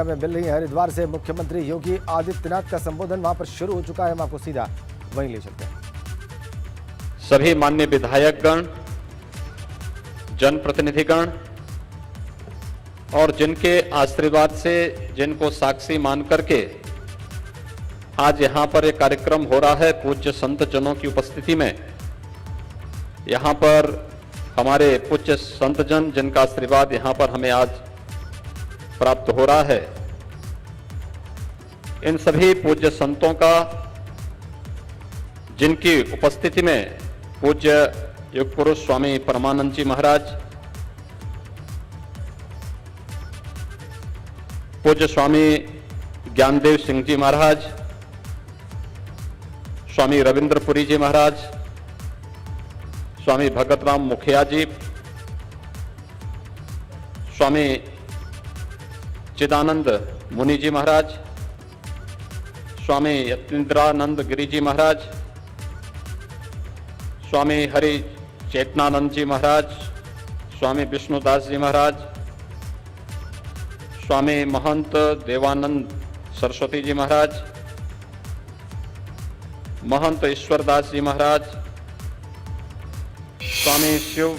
में मिल रही है। हरिद्वार से मुख्यमंत्री योगी आदित्यनाथ का संबोधन वहां पर शुरू हो चुका है। हम आपको सीधा वहीं ले चलते हैं। सभी माननीय विधायकगण, जनप्रतिनिधिगण और जिनके आशीर्वाद से, जिनको साक्षी मान करके आज यहां पर एक कार्यक्रम हो रहा है पूज्य संत जनों की उपस्थिति में। यहां पर हमारे पूज्य संत जन, जिनका आशीर्वाद यहां पर हमें आज प्राप्त हो रहा है, इन सभी पूज्य संतों का, जिनकी उपस्थिति में पूज्य युग पुरुष स्वामी परमानंद जी महाराज, पूज्य स्वामी ज्ञानदेव सिंह जी महाराज, स्वामी रविंद्रपुरी जी महाराज, स्वामी भगत राम मुखिया जी, स्वामी चिदानंद मुनि जी महाराज, स्वामी यतीन्द्रानंद गिरी जी महाराज, स्वामी हरि चेतनानंद जी महाराज, स्वामी विष्णुदास जी महाराज, स्वामी महंत देवानंद सरस्वती जी महाराज, महंत ईश्वरदास जी महाराज, स्वामी शिव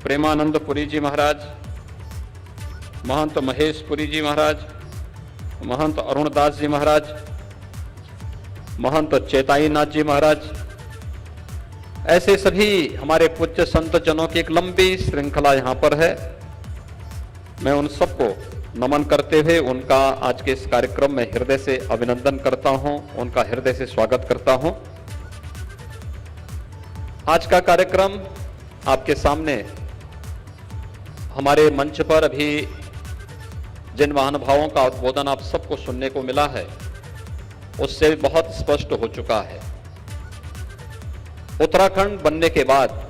प्रेमानंद पुरी जी महाराज, महंत महेश पुरी जी महाराज, महंत अरुणदास जी महाराज, महंत चेताईनाथ जी महाराज, ऐसे सभी हमारे पूज्य संत जनों की एक लंबी श्रृंखला यहां पर है। मैं उन सबको नमन करते हुए उनका आज के इस कार्यक्रम में हृदय से अभिनंदन करता हूं, उनका हृदय से स्वागत करता हूं। आज का कार्यक्रम आपके सामने हमारे मंच पर अभी जिन महानुभावों का उद्बोधन आप सबको सुनने को मिला है, उससे बहुत स्पष्ट हो चुका है। उत्तराखंड बनने के बाद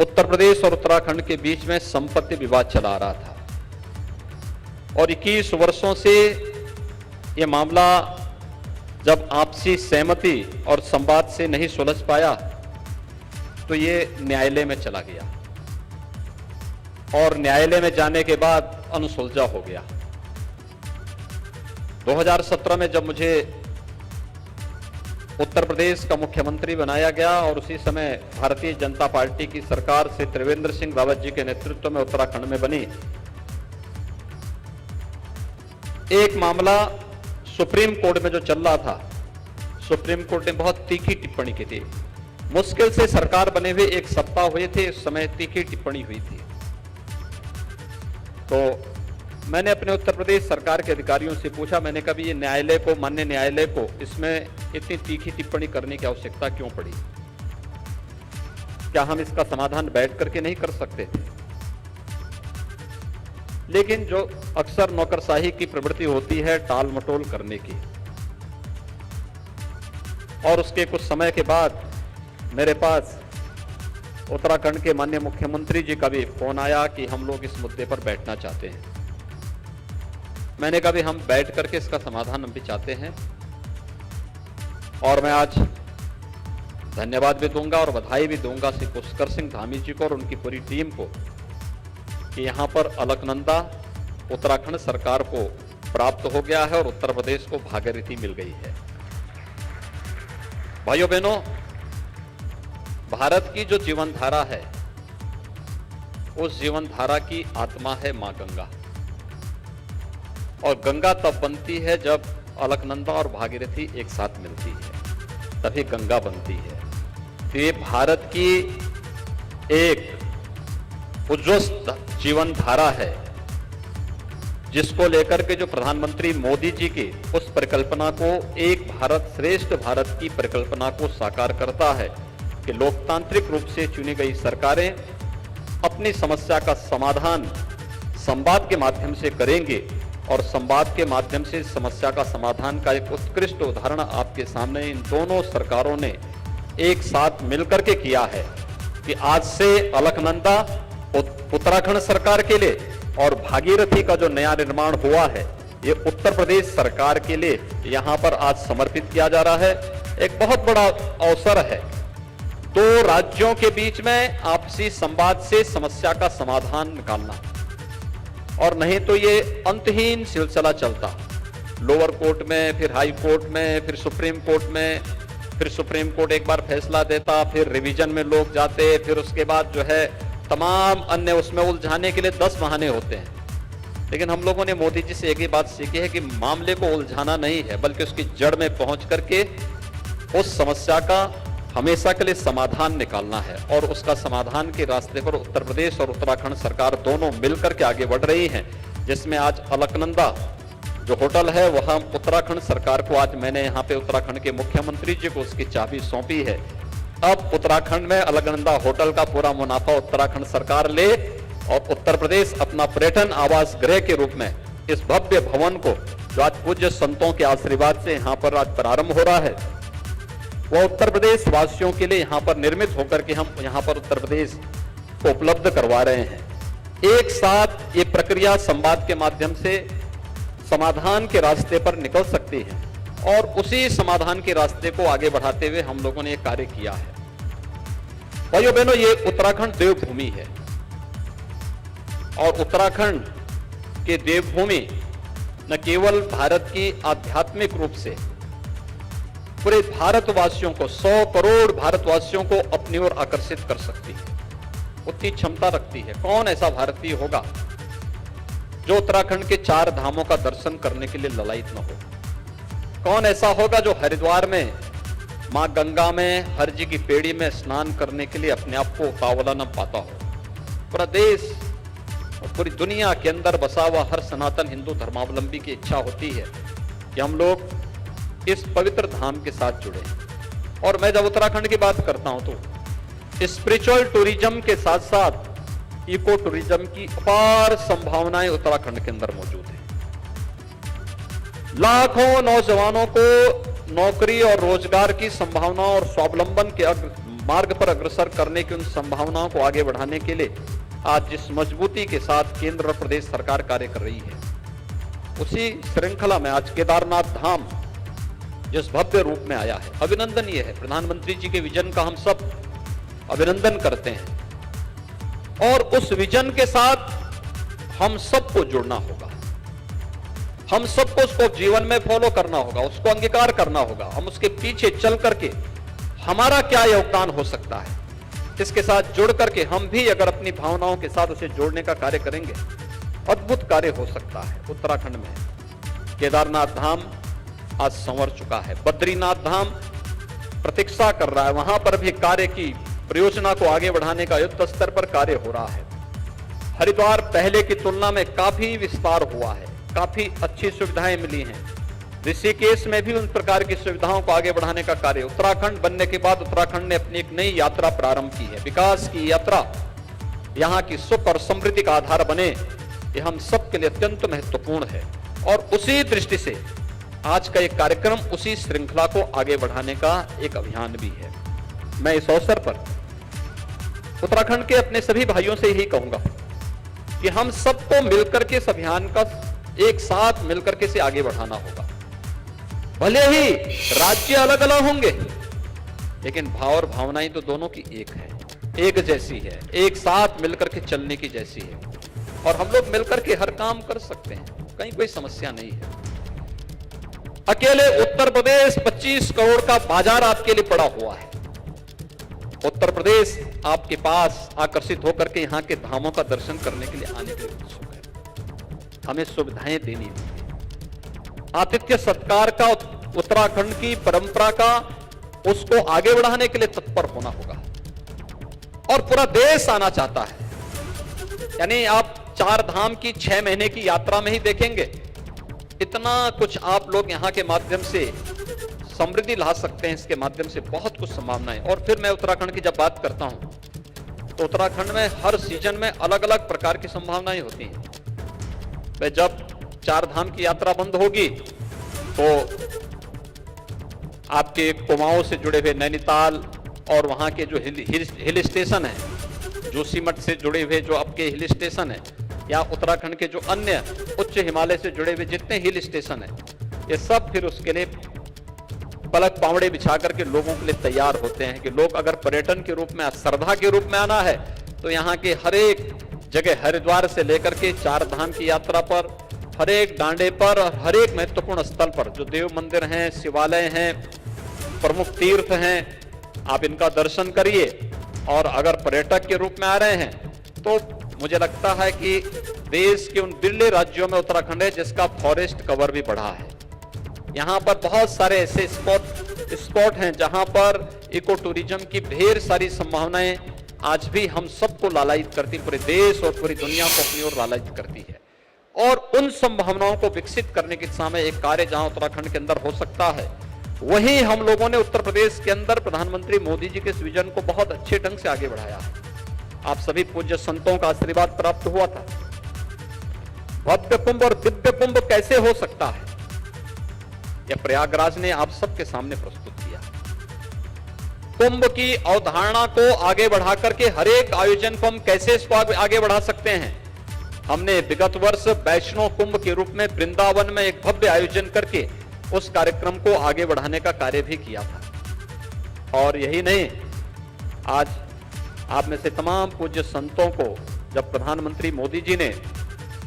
उत्तर प्रदेश और उत्तराखंड के बीच में संपत्ति विवाद चला रहा था और 21 वर्षों से यह मामला जब आपसी सहमति और संवाद से नहीं सुलझ पाया तो ये न्यायालय में चला गया और न्यायालय में जाने के बाद अनसुलझा हो गया। 2017 में जब मुझे उत्तर प्रदेश का मुख्यमंत्री बनाया गया और उसी समय भारतीय जनता पार्टी की सरकार से त्रिवेंद्र सिंह रावत जी के नेतृत्व में उत्तराखंड में बनी, एक मामला सुप्रीम कोर्ट में जो चल रहा था, सुप्रीम कोर्ट ने बहुत तीखी टिप्पणी की थी। मुश्किल से सरकार बने हुए एक सप्ताह हुए थे, इस समय तीखी टिप्पणी हुई थी। तो मैंने अपने उत्तर प्रदेश सरकार के अधिकारियों से पूछा, मैंने कहा ये न्यायालय को, माननीय न्यायालय को इसमें इतनी तीखी टिप्पणी करने की आवश्यकता क्यों पड़ी? क्या हम इसका समाधान बैठ करके नहीं कर सकते थे? लेकिन जो अक्सर नौकरशाही की प्रवृत्ति होती है टाल मटोल करने की, और उसके कुछ समय के बाद मेरे पास उत्तराखंड के माननीय मुख्यमंत्री जी का भी फोन आया कि हम लोग इस मुद्दे पर बैठना चाहते हैं। मैंने कहा भी हम बैठ करके इसका समाधान हम भी चाहते हैं और मैं आज धन्यवाद भी दूंगा और बधाई भी दूंगा श्री पुष्कर सिंह धामी जी को और उनकी पूरी टीम को कि यहां पर अलकनंदा उत्तराखंड सरकार को प्राप्त हो गया है और उत्तर प्रदेश को भागीरथी मिल गई है। भाइयों बहनों, भारत की जो जीवन धारा है, उस जीवन धारा की आत्मा है मां गंगा, और गंगा तब बनती है जब अलकनंदा और भागीरथी एक साथ मिलती है, तभी गंगा बनती है। तो ये भारत की एक उज्ज्वल जीवन धारा है, जिसको लेकर के जो प्रधानमंत्री मोदी जी की उस परिकल्पना को, एक भारत श्रेष्ठ भारत की परिकल्पना को साकार करता है कि लोकतांत्रिक रूप से चुनी गई सरकारें अपनी समस्या का समाधान संवाद के माध्यम से करेंगे और संवाद के माध्यम से समस्या का समाधान का एक उत्कृष्ट उदाहरण आपके सामने इन दोनों सरकारों ने एक साथ मिलकर के किया है कि आज से अलकनंदा उत्तराखंड सरकार के लिए और भागीरथी का जो नया निर्माण हुआ है, ये उत्तर प्रदेश सरकार के लिए यहां पर आज समर्पित किया जा रहा है। एक बहुत बड़ा अवसर है दो राज्यों के बीच में आपसी संवाद से समस्या का समाधान निकालना। और नहीं तो ये अंतहीन सिलसिला चलता, लोअर कोर्ट में, फिर हाई कोर्ट में, फिर सुप्रीम कोर्ट में, फिर सुप्रीम कोर्ट एक बार फैसला देता, फिर रिवीजन में लोग जाते, फिर उसके बाद जो है तमाम अन्य उसमें उलझाने के लिए 10 बहाने होते हैं। लेकिन हम लोगों ने मोदी जी से एक ही बात सीखी है कि मामले को उलझाना नहीं है, बल्कि उसकी जड़ में पहुंच करके उस समस्या का हमेशा के लिए समाधान निकालना है। और उसका समाधान के रास्ते पर उत्तर प्रदेश और उत्तराखंड सरकार दोनों मिलकर के आगे बढ़ रही हैं, जिसमें आज अलकनंदा जो होटल है वहां उत्तराखंड सरकार को, आज मैंने यहाँ पे उत्तराखंड के मुख्यमंत्री जी को उसकी चाबी सौंपी है। अब उत्तराखंड में अलकनंदा होटल का पूरा मुनाफा उत्तराखंड सरकार ले और उत्तर प्रदेश अपना पर्यटन आवास गृह के रूप में इस भव्य भवन को, जो आज पूज्य संतों के आशीर्वाद से यहाँ पर आज प्रारंभ हो रहा है, वह उत्तर प्रदेश वासियों के लिए यहाँ पर निर्मित होकर के हम यहाँ पर उत्तर प्रदेश को उपलब्ध करवा रहे हैं। एक साथ ये प्रक्रिया संवाद के माध्यम से समाधान के रास्ते पर निकल सकती है और उसी समाधान के रास्ते को आगे बढ़ाते हुए हम लोगों ने ये कार्य किया है। भाइयों बहनों, ये उत्तराखंड देवभूमि है और उत्तराखंड के देवभूमि न केवल भारत की आध्यात्मिक रूप से पूरे भारतवासियों को, 100 करोड़ भारतवासियों को अपनी ओर आकर्षित कर सकती है, उतनी क्षमता रखती है। कौन ऐसा भारतीय होगा जो उत्तराखंड के 4 धामों का दर्शन करने के लिए ललायित न हो? कौन ऐसा होगा जो हरिद्वार में मां गंगा में हर जी की पेड़ी में स्नान करने के लिए अपने आप को तावला न पाता हो? पूरा देश और पूरी दुनिया के अंदर बसा हुआ हर सनातन हिंदू धर्मावलंबी की इच्छा होती है कि हम लोग इस पवित्र धाम के साथ जुड़े। और मैं जब उत्तराखंड की बात करता हूं तो स्पिरिचुअल टूरिज्म के साथ साथ इको टूरिज्म की अपार संभावनाएं उत्तराखंड के अंदर मौजूद है। लाखों नौजवानों को नौकरी और रोजगार की संभावनाओं और स्वावलंबन के मार्ग पर अग्रसर करने की उन संभावनाओं को आगे बढ़ाने के लिए आज जिस मजबूती के साथ केंद्र और प्रदेश सरकार कार्य कर रही है, उसी श्रृंखला में आज केदारनाथ धाम जिस भव्य रूप में आया है, अभिनंदनीय है। प्रधानमंत्री जी के विजन का हम सब अभिनंदन करते हैं और उस विजन के साथ हम सबको जुड़ना होगा, हम सबको उसको जीवन में फॉलो करना होगा, उसको अंगीकार करना होगा। हम उसके पीछे चल करके हमारा क्या योगदान हो सकता है, इसके साथ जुड़ करके हम भी अगर अपनी भावनाओं के साथ उसे जोड़ने का कार्य करेंगे, अद्भुत कार्य हो सकता है। उत्तराखंड में केदारनाथ धाम आज संवर चुका है, बद्रीनाथ धाम प्रतीक्षा कर रहा है, वहां पर भी कार्य की परियोजना को आगे बढ़ाने का युद्ध स्तर पर कार्य हो रहा है। हरिद्वार पहले की तुलना में काफी विस्तार हुआ है, काफी अच्छी सुविधाएं मिली हैं। ऋषिकेश में भी उन प्रकार की सुविधाओं को आगे बढ़ाने का कार्य, उत्तराखंड बनने के बाद उत्तराखंड ने अपनी एक नई यात्रा प्रारंभ की है। विकास की यात्रा यहाँ की सुख और समृद्धि का आधार बने, ये हम सबके लिए अत्यंत महत्वपूर्ण है। और उसी दृष्टि से आज का एक कार्यक्रम उसी श्रृंखला को आगे बढ़ाने का एक अभियान भी है। मैं इस अवसर पर उत्तराखंड के अपने सभी भाइयों से यही कहूंगा कि हम सबको मिलकर के इस अभियान का एक साथ मिलकर के इसे आगे बढ़ाना होगा। भले ही राज्य अलग अलग होंगे, लेकिन भाव और भावनाएं तो दोनों की एक है, एक जैसी है, एक साथ मिलकर के चलने की जैसी है। और हम लोग मिलकर के हर काम कर सकते हैं, कहीं कोई समस्या नहीं है। अकेले उत्तर प्रदेश 25 करोड़ का बाजार आपके लिए पड़ा हुआ है। उत्तर प्रदेश आपके पास आकर्षित होकर के यहाँ के धामों का दर्शन करने के लिए आने के लिए उत्सुक है। हमें सुविधाएं देनी होंगी, आतिथ्य सत्कार का, उत्तराखंड की परंपरा का, उसको आगे बढ़ाने के लिए तत्पर होना होगा। और पूरा देश आना चाहता है, यानी आप 4 धाम की 6 महीने की यात्रा में ही देखेंगे इतना कुछ आप लोग यहाँ के माध्यम से समृद्धि ला सकते हैं। इसके माध्यम से बहुत कुछ संभावनाएं। और फिर मैं उत्तराखंड की जब बात करता हूं तो उत्तराखंड में हर सीजन में अलग अलग प्रकार की संभावनाएं होती हैं। मैं जब 4 धाम की यात्रा बंद होगी तो आपके कुमाऊं से जुड़े हुए नैनीताल और वहां के जो हिल स्टेशन है, जोशीमठ से जुड़े हुए जो आपके हिल स्टेशन है, या उत्तराखंड के जो अन्य उच्च हिमालय से जुड़े हुए जितने हिल स्टेशन है, ये सब फिर उसके लिए पलक पावड़े बिछा करके लोगों के लिए तैयार होते हैं कि लोग अगर पर्यटन के रूप में, श्रद्धा के रूप में आना है तो यहाँ के हर एक जगह हरिद्वार से लेकर के 4 धाम की यात्रा पर, हर एक डांडे पर और हर एक महत्वपूर्ण स्थल पर जो देव मंदिर हैं, शिवालय हैं, प्रमुख तीर्थ हैं, आप इनका दर्शन करिए। और अगर पर्यटक के रूप में आ रहे हैं तो मुझे लगता है कि देश के उन बिरले राज्यों में उत्तराखंड है जिसका फॉरेस्ट कवर भी बढ़ा है। यहाँ पर बहुत सारे ऐसे स्पॉट हैं जहां पर इको टूरिज्म की ढेर सारी संभावनाएं आज भी हम सबको लालायित करती, पूरे देश और पूरी दुनिया को अपनी ओर लालायित करती है। और उन संभावनाओं को विकसित करने की दिशा में एक कार्य जहां उत्तराखंड के अंदर हो सकता है, वहीं हम लोगों ने उत्तर प्रदेश के अंदर प्रधानमंत्री मोदी जी के इस विजन को बहुत अच्छे ढंग से आगे बढ़ाया है। आप सभी पूज्य संतों का आशीर्वाद प्राप्त हुआ था। भव्य कुंभ और दिव्य कुंभ कैसे हो सकता है, यह प्रयागराज ने आप सबके सामने प्रस्तुत किया। कुंभ की अवधारणा को आगे बढ़ा करके हर एक आयोजन को हम कैसे आगे बढ़ा सकते हैं। हमने विगत वर्ष वैष्णो कुंभ के रूप में वृंदावन में एक भव्य आयोजन करके उस कार्यक्रम को आगे बढ़ाने का कार्य भी किया था। और यही नहीं, आज आप में से तमाम पूज्य संतों को जब प्रधानमंत्री मोदी जी ने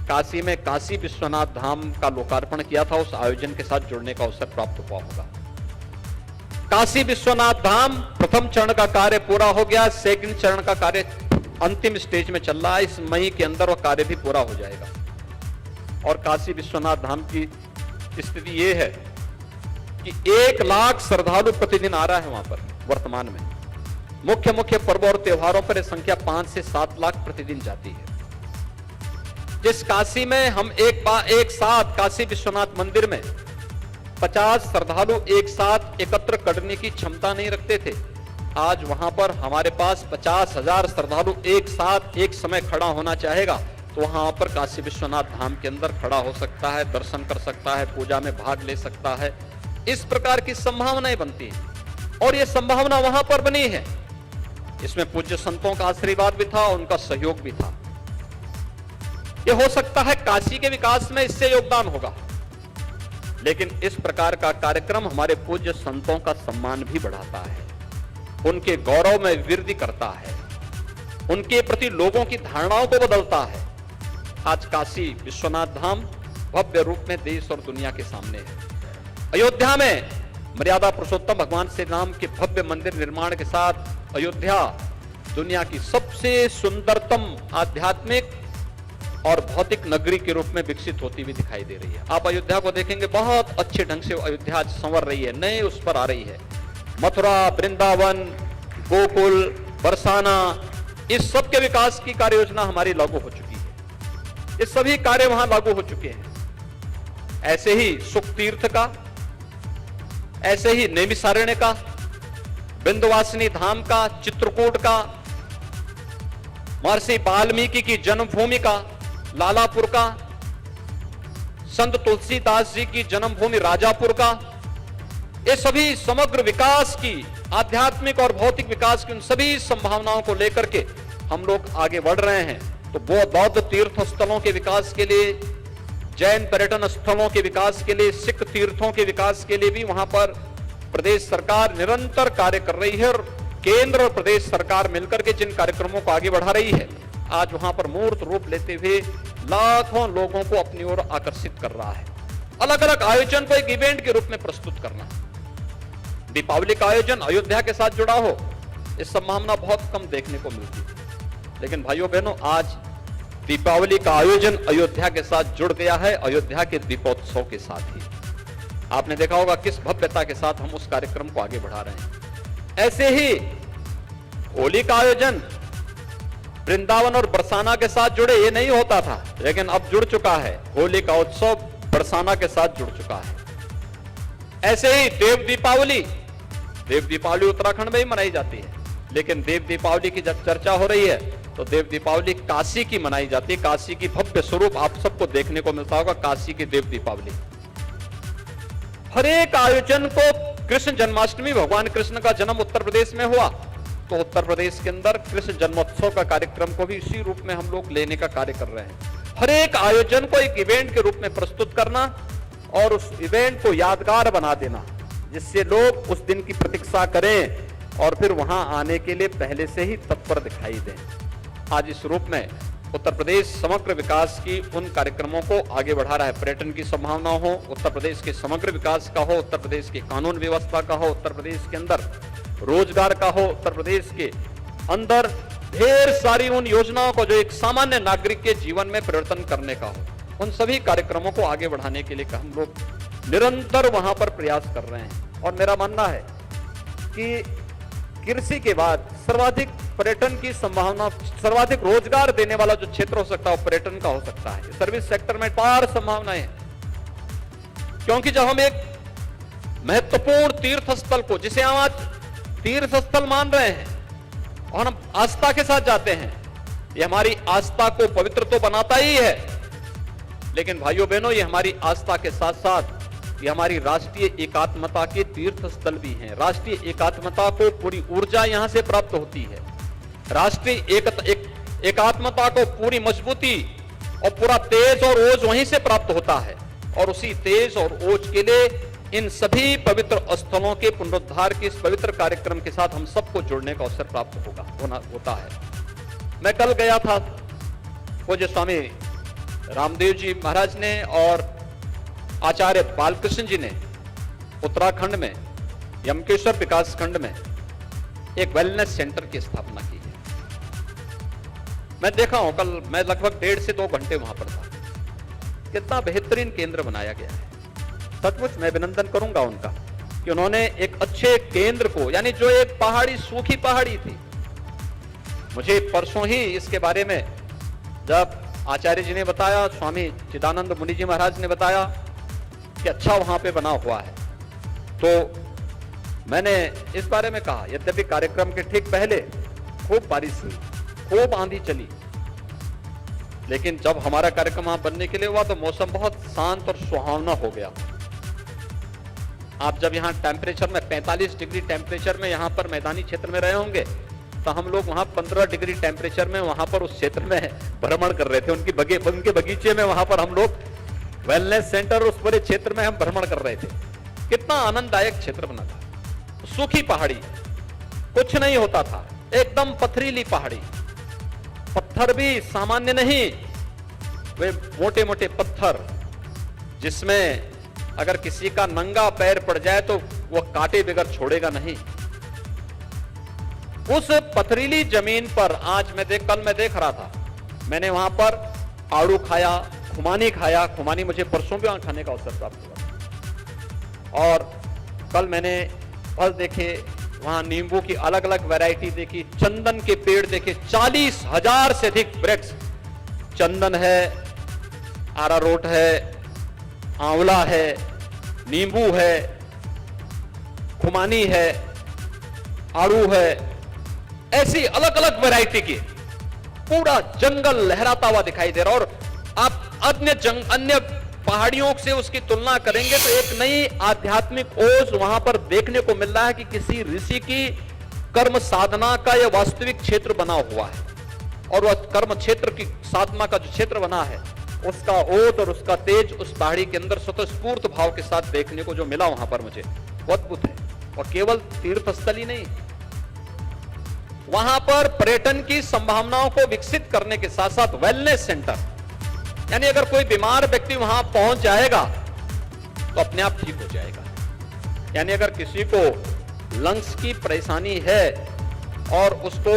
काशी में काशी विश्वनाथ धाम का लोकार्पण किया था, उस आयोजन के साथ जुड़ने का अवसर प्राप्त हुआ होगा। काशी विश्वनाथ धाम प्रथम चरण का कार्य पूरा हो गया, सेकंड चरण का कार्य अंतिम स्टेज में चल रहा है। इस मई के अंदर वह कार्य भी पूरा हो जाएगा। और काशी विश्वनाथ धाम की स्थिति यह है कि 1 लाख श्रद्धालु प्रतिदिन आ रहा है वहां पर। वर्तमान में मुख्य पर्वों और त्योहारों पर यह संख्या 5 से 7 लाख प्रतिदिन जाती है। जिस काशी में हम एक साथ काशी विश्वनाथ मंदिर में 50 श्रद्धालु एक साथ एकत्र करने की क्षमता नहीं रखते थे, आज वहां पर हमारे पास 50,000 श्रद्धालु एक साथ एक समय खड़ा होना चाहेगा तो वहां पर काशी विश्वनाथ धाम के अंदर खड़ा हो सकता है, दर्शन कर सकता है, पूजा में भाग ले सकता है। इस प्रकार की संभावनाएं बनती हैं और यह संभावना वहां पर बनी है। इसमें पूज्य संतों का आशीर्वाद भी था, उनका सहयोग भी था। यह हो सकता है काशी के विकास में इससे योगदान होगा, लेकिन इस प्रकार का कार्यक्रम हमारे पूज्य संतों का सम्मान भी बढ़ाता है, उनके गौरव में वृद्धि करता है, उनके प्रति लोगों की धारणाओं को बदलता है। आज काशी विश्वनाथ धाम भव्य रूप में देश और दुनिया के सामने है। अयोध्या में मर्यादा पुरुषोत्तम भगवान श्री राम के भव्य मंदिर निर्माण के साथ अयोध्या दुनिया की सबसे सुंदरतम आध्यात्मिक और भौतिक नगरी के रूप में विकसित होती हुई दिखाई दे रही है। आप अयोध्या को देखेंगे, बहुत अच्छे ढंग से अयोध्या संवर रही है, नए उस पर आ रही है। मथुरा, वृंदावन, गोकुल, बरसाना, इस सब के विकास की कार्य योजना हमारी लागू हो चुकी है। ये सभी कार्य वहां लागू हो चुके हैं। ऐसे ही सुख तीर्थ का, ऐसे ही नैमिषारण्य का, विंध्यवासिनी धाम का, चित्रकूट का, महर्षि वाल्मीकि की जन्मभूमि का, लालापुर का, संत तुलसीदास जी की जन्मभूमि राजापुर का, ये सभी समग्र विकास की, आध्यात्मिक और भौतिक विकास की उन सभी संभावनाओं को लेकर के हम लोग आगे बढ़ रहे हैं। तो बौद्ध तीर्थ स्थलों के विकास के लिए, जैन पर्यटन स्थलों के विकास के लिए, सिख तीर्थों के विकास के लिए भी वहां पर प्रदेश सरकार निरंतर कार्य कर रही है। और केंद्र और प्रदेश सरकार मिलकर के जिन कार्यक्रमों को आगे बढ़ा रही है, आज वहां पर मूर्त रूप लेते हुए लाखों लोगों को अपनी ओर आकर्षित कर रहा है। अलग अलग आयोजन को एक इवेंट के रूप में प्रस्तुत करना। दीपावली का आयोजन अयोध्या के साथ जुड़ा हो, इस संभावना बहुत कम देखने को मिलती है, लेकिन भाइयों बहनों, आज दीपावली का आयोजन अयोध्या के साथ जुड़ गया है, अयोध्या के दीपोत्सव के साथ ही। आपने देखा होगा किस भव्यता के साथ हम उस कार्यक्रम को आगे बढ़ा रहे हैं। ऐसे ही होली का आयोजन वृंदावन और बरसाना के साथ जुड़े, ये नहीं होता था, लेकिन अब जुड़ चुका है। होली का उत्सव बरसाना के साथ जुड़ चुका है। ऐसे ही देव दीपावली उत्तराखंड में ही मनाई जाती है, लेकिन देव दीपावली की जब चर्चा हो रही है तो देव दीपावली काशी की मनाई जाती है। काशी की भव्य स्वरूप आप सबको देखने को मिलता होगा, काशी की देव दीपावली। हर एक आयोजन को, कृष्ण जन्माष्टमी, भगवान कृष्ण का जन्म उत्तर प्रदेश में हुआ, तो उत्तर प्रदेश के अंदर कृष्ण जन्मोत्सव का कार्यक्रम को भी इसी रूप में हम लोग लेने का कार्य कर रहे हैं। हर एक आयोजन को एक इवेंट के रूप में प्रस्तुत करना और उस इवेंट को यादगार बना देना, जिससे लोग उस दिन की प्रतीक्षा करें और फिर वहां आने के लिए पहले से ही तत्पर दिखाई दें। आज इस रूप में उत्तर प्रदेश समग्र विकास की उन कार्यक्रमों को आगे बढ़ा रहा है। पर्यटन की संभावना हो, उत्तर प्रदेश के समग्र विकास का हो, उत्तर प्रदेश की कानून व्यवस्था का हो, उत्तर प्रदेश के अंदर रोजगार का हो, उत्तर प्रदेश के अंदर ढेर सारी उन योजनाओं को जो एक सामान्य नागरिक के जीवन में परिवर्तन करने का हो, उन सभी कार्यक्रमों को आगे बढ़ाने के लिए हम लोग निरंतर वहां पर प्रयास कर रहे हैं। और मेरा मानना है कि कृषि के बाद सर्वाधिक पर्यटन की संभावना, सर्वाधिक रोजगार देने वाला जो क्षेत्र हो सकता है वो पर्यटन का हो सकता है। सर्विस सेक्टर में अपार संभावनाएं हैं, क्योंकि जब हम एक महत्वपूर्ण तीर्थ स्थल को, जिसे हम आज तीर्थ स्थल मान रहे हैं और हम आस्था के साथ जाते हैं, ये हमारी आस्था को पवित्र तो बनाता ही है, लेकिन भाइयों बहनों ये हमारी आस्था के साथ साथ ये हमारी राष्ट्रीय एकात्मता के तीर्थ स्थल भी हैं। राष्ट्रीय एकात्मता को पूरी ऊर्जा यहां से प्राप्त होती है। राष्ट्रीय एकात्मता को पूरी मजबूती और पूरा तेज और ओज वहीं से प्राप्त होता है। और उसी तेज और ओज के लिए इन सभी पवित्र स्थलों के पुनरुद्धार के इस पवित्र कार्यक्रम के साथ हम सबको जुड़ने का अवसर प्राप्त होता है। मैं कल गया था, पूज्य स्वामी रामदेव जी महाराज ने और आचार्य बालकृष्ण जी ने उत्तराखंड में यमकेश्वर विकास खंड में एक वेलनेस सेंटर की स्थापना की है। मैं देखा हूं, कल मैं लगभग 1.5 से 2 घंटे वहां पर था। कितना बेहतरीन केंद्र बनाया गया है। सचमुच मैं अभिनंदन करूंगा उनका कि उन्होंने एक अच्छे केंद्र को, यानी जो एक पहाड़ी, सूखी पहाड़ी थी, मुझे परसों ही इसके बारे में जब आचार्य जी ने बताया, स्वामी चिदानंद मुनि जी महाराज ने बताया कि अच्छा वहां पे बना हुआ है, तो मैंने इस बारे में कहा। यद्यपि कार्यक्रम के ठीक पहले खूब बारिश हुई, खूब आंधी चली, लेकिन जब हमारा कार्यक्रम वहां बनने के लिए हुआ तो मौसम बहुत शांत और सुहावना हो गया। आप जब यहाँ टेम्परेचर में 45 डिग्री टेम्परेचर में यहाँ पर मैदानी क्षेत्र में रहे होंगे, तो हम लोग वहां 15 डिग्री टेम्परेचर में वहां पर उस क्षेत्र में भ्रमण कर रहे थे। उनके बगीचे में वहां पर हम लोग वेलनेस सेंटर, उस पूरे क्षेत्र में हम भ्रमण कर रहे थे। कितना आनंददायक क्षेत्र बना था। सूखी पहाड़ी, कुछ नहीं होता था, एकदम पथरीली पहाड़ी, पत्थर भी सामान्य नहीं, वे मोटे मोटे पत्थर, जिसमें अगर किसी का नंगा पैर पड़ जाए तो वह कांटे बगैर छोड़ेगा नहीं। उस पथरीली जमीन पर आज कल मैं देख रहा था, मैंने वहां पर आड़ू खाया, खुमानी खाया। खुमानी मुझे परसों भी वहां खाने का अवसर प्राप्त हुआ। और कल मैंने फल देखे, वहां नींबू की अलग अलग वैरायटी देखी, चंदन के पेड़ देखे, 40,000 से अधिक वृक्ष, चंदन है, अरारोट है, आंवला है, नींबू है, खुमानी है, आड़ू है, ऐसी अलग अलग वैरायटी की पूरा जंगल लहराता हुआ दिखाई दे रहा। और आप अन्य पहाड़ियों से उसकी तुलना करेंगे तो एक नई आध्यात्मिक ओज वहां पर देखने को मिल रहा है कि किसी ऋषि की कर्म साधना का यह वास्तविक क्षेत्र बना हुआ है। और वह कर्म क्षेत्र की साधना का जो क्षेत्र बना है, उसका ओट और उसका तेज उस पहाड़ी के अंदर स्वतःस्फूर्त भाव के साथ देखने को जो मिला वहां पर मुझे, वो अद्भुत है। और केवल तीर्थ स्थल ही नहीं, वहां पर पर्यटन की संभावनाओं को विकसित करने के साथ साथ वेलनेस सेंटर, यानी अगर कोई बीमार व्यक्ति वहां पहुंच जाएगा तो अपने आप ठीक हो जाएगा। यानी अगर किसी को लंग्स की परेशानी है और उसको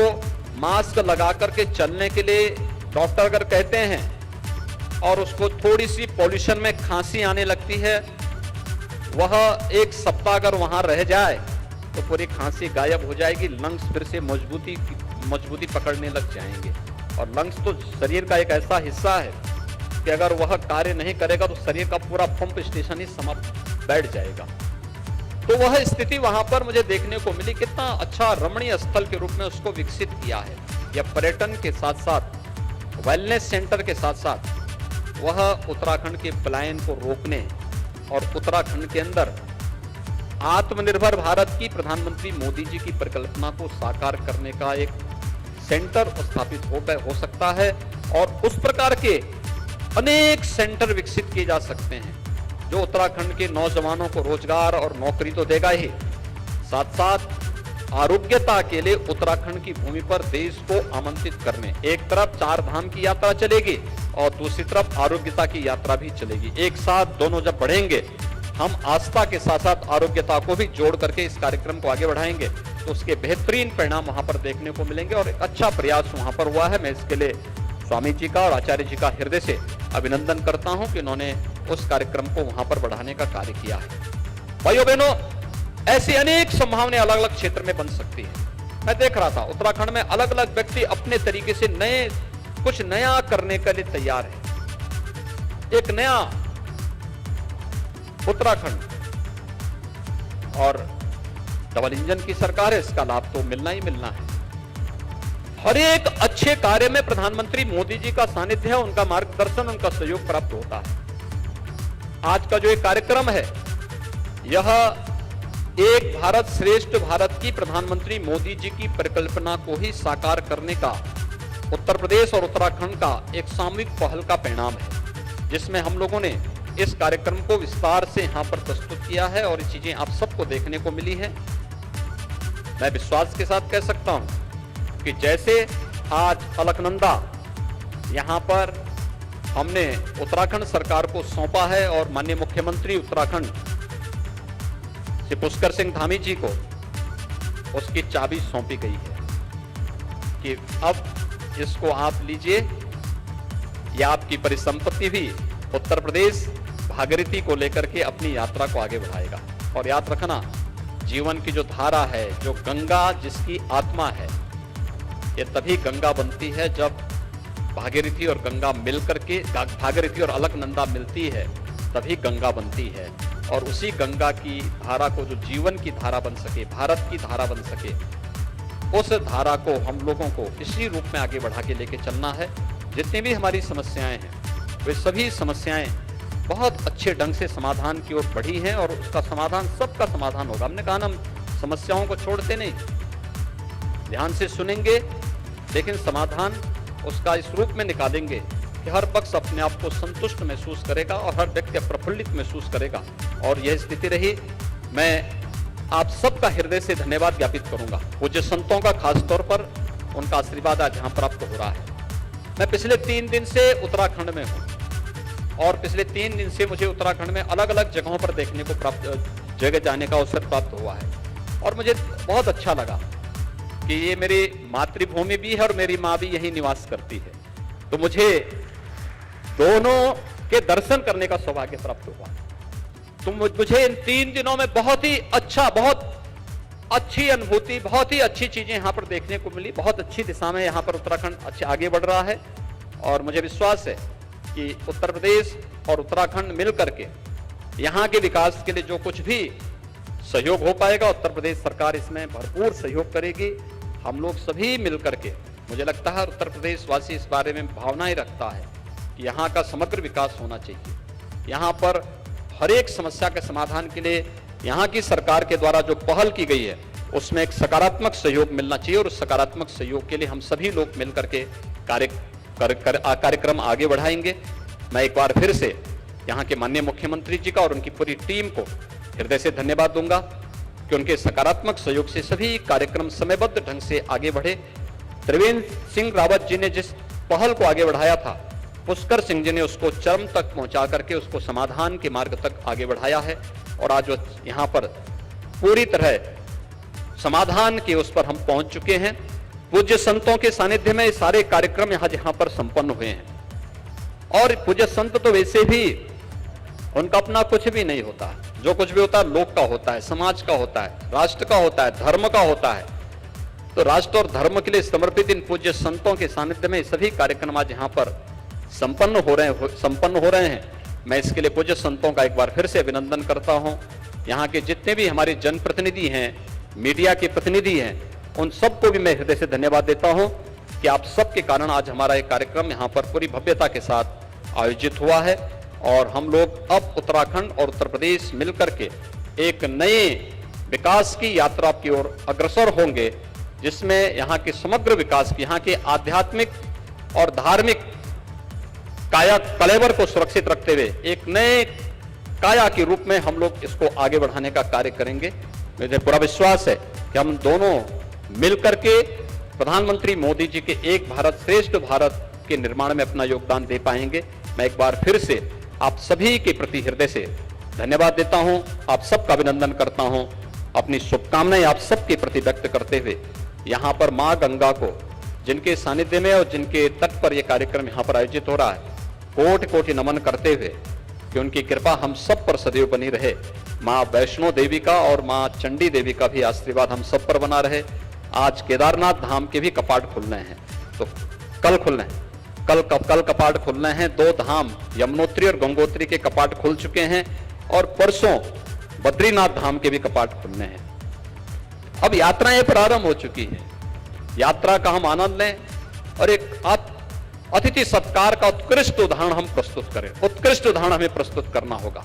मास्क लगा करके चलने के लिए डॉक्टर अगर कहते हैं और उसको थोड़ी सी पॉल्यूशन में खांसी आने लगती है, वह 1 सप्ताह अगर वहां रह जाए तो पूरी खांसी गायब हो जाएगी, लंग्स फिर से मजबूती पकड़ने लग जाएंगे। और लंग्स तो शरीर का एक ऐसा हिस्सा है कि अगर वह कार्य नहीं करेगा तो शरीर का पूरा पंप स्टेशन ही समाप्त बैठ जाएगा। तो वह स्थिति वहां पर मुझे देखने को मिली। कितना अच्छा रमणीय स्थल के रूप में उसको विकसित किया है। यह पर्यटन के साथ साथ, वेलनेस सेंटर के साथ साथ वह उत्तराखंड के पलायन को रोकने और उत्तराखंड के अंदर आत्मनिर्भर भारत की प्रधानमंत्री मोदी जी की परिकल्पना को साकार करने का एक सेंटर स्थापित हो सकता है। और उस प्रकार के अनेक सेंटर विकसित किए जा सकते हैं जो उत्तराखंड के नौजवानों को रोजगार और नौकरी तो देगा ही, साथ साथ आरोग्यता के लिए उत्तराखंड की भूमि पर देश को आमंत्रित करने, एक तरफ 4 धाम की यात्रा चलेगी और दूसरी तरफ आरोग्यता की यात्रा भी चलेगी। एक साथ दोनों जब बढ़ेंगे, हम आस्था के साथ साथ आरोग्यता को भी जोड़ करके इस कार्यक्रम को आगे बढ़ाएंगे तो उसके बेहतरीन परिणाम वहां पर देखने को मिलेंगे और एक अच्छा प्रयास वहां पर हुआ है। मैं इसके लिए स्वामी जी का और आचार्य जी का हृदय से अभिनंदन करता हूं कि उन्होंने उस कार्यक्रम को वहां पर बढ़ाने का कार्य किया है। भाइयों बहनों, ऐसी अनेक संभावनाएं अलग अलग क्षेत्र में बन सकती है। मैं देख रहा था उत्तराखंड में अलग अलग व्यक्ति अपने तरीके से कुछ नया करने के लिए तैयार है। एक नया उत्तराखंड और डबल इंजन की सरकार है, इसका लाभ तो मिलना ही मिलना है। हर एक अच्छे कार्य में प्रधानमंत्री मोदी जी का सानिध्य है, उनका मार्गदर्शन, उनका सहयोग प्राप्त होता है। आज का जो एक कार्यक्रम है, यह एक भारत श्रेष्ठ भारत की प्रधानमंत्री मोदी जी की परिकल्पना को ही साकार करने का उत्तर प्रदेश और उत्तराखंड का एक सामूहिक पहल का परिणाम है, जिसमें हम लोगों ने इस कार्यक्रम को विस्तार से यहां पर प्रस्तुत किया है और ये चीजें आप सबको देखने को मिली है। मैं विश्वास के साथ कह सकता हूं कि जैसे आज अलकनंदा यहां पर हमने उत्तराखंड सरकार को सौंपा है और माननीय मुख्यमंत्री उत्तराखंड श्री पुष्कर सिंह धामी जी को उसकी चाबी सौंपी गई है कि अब इसको आप लीजिए, यह आपकी परिसंपत्ति भी उत्तर प्रदेश भागीरथी को लेकर के अपनी यात्रा को आगे बढ़ाएगा। और याद रखना, जीवन की जो धारा है, जो गंगा जिसकी आत्मा है, ये तभी गंगा बनती है जब भागीरथी और गंगा मिलकर के, भागीरथी और अलकनंदा मिलती है, तभी गंगा बनती है। और उसी गंगा की धारा को जो जीवन की धारा बन सके, भारत की धारा बन सके, उस धारा को हम लोगों को इसी रूप में आगे बढ़ा के लेके चलना है। जितनी भी हमारी समस्याएं हैं, वे सभी समस्याएं बहुत अच्छे ढंग से समाधान की ओर बढ़ी हैं और उसका समाधान, सबका समाधान होगा। हमने कहा ना, हम समस्याओं को छोड़ते नहीं, ध्यान से सुनेंगे, लेकिन समाधान उसका इस रूप में निकालेंगे कि हर पक्ष अपने आप को संतुष्ट महसूस करेगा और हर व्यक्ति प्रफुल्लित महसूस करेगा। और यह स्थिति रही। मैं आप सबका हृदय से धन्यवाद ज्ञापित करूंगा। पूज्य संतों का खासतौर पर उनका आशीर्वाद आज यहाँ प्राप्त हो रहा है। मैं पिछले 3 दिन से उत्तराखंड में हूँ और पिछले 3 दिन से मुझे उत्तराखंड में अलग अलग जगहों पर देखने को जगह जाने का अवसर प्राप्त हुआ है और मुझे बहुत अच्छा लगा कि ये मेरी मातृभूमि भी है और मेरी माँ भी यही निवास करती है। तो मुझे दोनों के दर्शन करने का सौभाग्य प्राप्त हुआ। तो मुझे इन 3 दिनों में बहुत ही अच्छा, बहुत अच्छी अनुभूति, बहुत ही अच्छी चीजें यहां पर देखने को मिली। बहुत अच्छी दिशा में यहां पर उत्तराखंड अच्छे आगे बढ़ रहा है और मुझे विश्वास है कि उत्तर प्रदेश और उत्तराखंड मिलकर के यहां के विकास के लिए जो कुछ भी सहयोग हो पाएगा, उत्तर प्रदेश सरकार इसमें भरपूर सहयोग करेगी। हम लोग सभी मिलकर के, मुझे लगता है उत्तर प्रदेश वासी इस बारे में भावनाएं रखता है कि यहाँ का समग्र विकास होना चाहिए। यहाँ पर हर एक समस्या के समाधान के लिए यहाँ की सरकार के द्वारा जो पहल की गई है, उसमें एक सकारात्मक सहयोग मिलना चाहिए और उस सकारात्मक सहयोग के लिए हम सभी लोग मिलकर के कार्यक्रम आगे बढ़ाएंगे। मैं एक बार फिर से यहाँ के माननीय मुख्यमंत्री जी का और उनकी पूरी टीम को हृदय से धन्यवाद दूंगा कि उनके सकारात्मक सहयोग से सभी कार्यक्रम समयबद्ध ढंग से आगे बढ़े। त्रिवेंद्र सिंह रावत जी ने जिस पहल को आगे बढ़ाया था, पुष्कर सिंह जी ने उसको चरम तक पहुंचा करके उसको समाधान के मार्ग तक आगे बढ़ाया है और आज यहाँ पर पूरी तरह समाधान के उस पर हम पहुंच चुके हैं। पूज्य संतों के सानिध्य में सारे कार्यक्रम यहाँ पर संपन्न हुए हैं और पूज्य संत तो वैसे भी उनका अपना कुछ भी नहीं होता, जो कुछ भी होता है लोक का होता है, समाज का होता है, राष्ट्र का होता है, धर्म का होता है। तो राष्ट्र और धर्म के लिए समर्पित इन पूज्य संतों के सानिध्य में सभी कार्यक्रम आज यहाँ पर संपन्न हो रहे हैं। मैं इसके लिए पूज्य संतों का एक बार फिर से अभिनंदन करता हूं। यहाँ के जितने भी हमारे जनप्रतिनिधि हैं, मीडिया के प्रतिनिधि हैं, उन सबको भी मैं हृदय से धन्यवाद देता हूं कि आप सबके कारण आज हमारा एक कार्यक्रम यहाँ पर पूरी भव्यता के साथ आयोजित हुआ है और हम लोग अब उत्तराखंड और उत्तर प्रदेश मिलकर के एक नए विकास की यात्रा की ओर अग्रसर होंगे, जिसमें यहाँ के समग्र विकास की, यहाँ के आध्यात्मिक और धार्मिक काया कलेवर को सुरक्षित रखते हुए एक नए काया के रूप में हम लोग इसको आगे बढ़ाने का कार्य करेंगे। मुझे पूरा विश्वास है कि हम दोनों मिलकर के प्रधानमंत्री मोदी जी के एक भारत श्रेष्ठ भारत के निर्माण में अपना योगदान दे पाएंगे। मैं एक बार फिर से आप सभी के प्रति हृदय से धन्यवाद देता हूं, आप सबका अभिनंदन करता हूं, अपनी शुभकामनाएं आप सबके प्रति व्यक्त करते हुए यहां पर मां गंगा को, जिनके सानिध्य में और जिनके तट पर यह कार्यक्रम यहां पर आयोजित हो रहा है, कोटि कोटि नमन करते हुए कि उनकी कृपा हम सब पर सदैव बनी रहे। मां वैष्णो देवी का और मां चंडी देवी का भी आशीर्वाद हम सब पर बना रहे। आज केदारनाथ धाम के भी कपाट खुलने हैं, तो कल खुलने हैं, कल कपाट खुलने हैं। 2 धाम यमुनोत्री और गंगोत्री के कपाट खुल चुके हैं और परसों बद्रीनाथ धाम के भी कपाट खुलने हैं। अब यात्राएं प्रारंभ हो चुकी है, यात्रा का हम आनंद लें और एक अतिथि सत्कार का उत्कृष्ट उदाहरण हम प्रस्तुत करें। उत्कृष्ट उदाहरण हमें प्रस्तुत करना होगा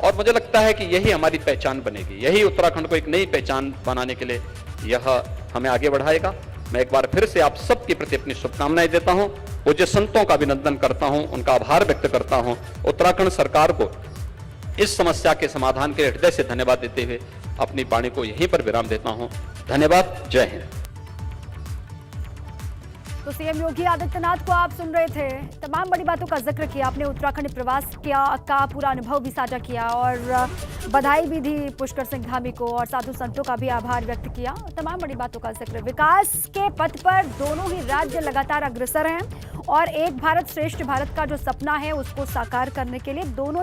और मुझे लगता है कि यही हमारी पहचान बनेगी, यही उत्तराखंड को एक नई पहचान बनाने के लिए यह हमें आगे बढ़ाएगा। मैं एक बार फिर से आप सबके प्रति अपनी शुभकामनाएं देता हूं, पूज्य संतों का अभिनंदन करता हूं, उनका आभार व्यक्त करता हूं। उत्तराखंड सरकार को इस समस्या के समाधान के हृदय से धन्यवाद देते हुए अपनी वाणी को यहीं पर विराम देता हूं। धन्यवाद, जय हिंद। तो सीएम योगी आदित्यनाथ को आप सुन रहे थे, तमाम बड़ी बातों का जिक्र किया, अपने उत्तराखंड प्रवास का पूरा अनुभव भी साझा किया और बधाई भी दी पुष्कर सिंह धामी को और साधु संतों का भी आभार व्यक्त किया। तमाम बड़ी बातों का जिक्र। विकास के पथ पर दोनों ही राज्य लगातार अग्रसर हैं और एक भारत श्रेष्ठ भारत का जो सपना है उसको साकार करने के लिए दोनों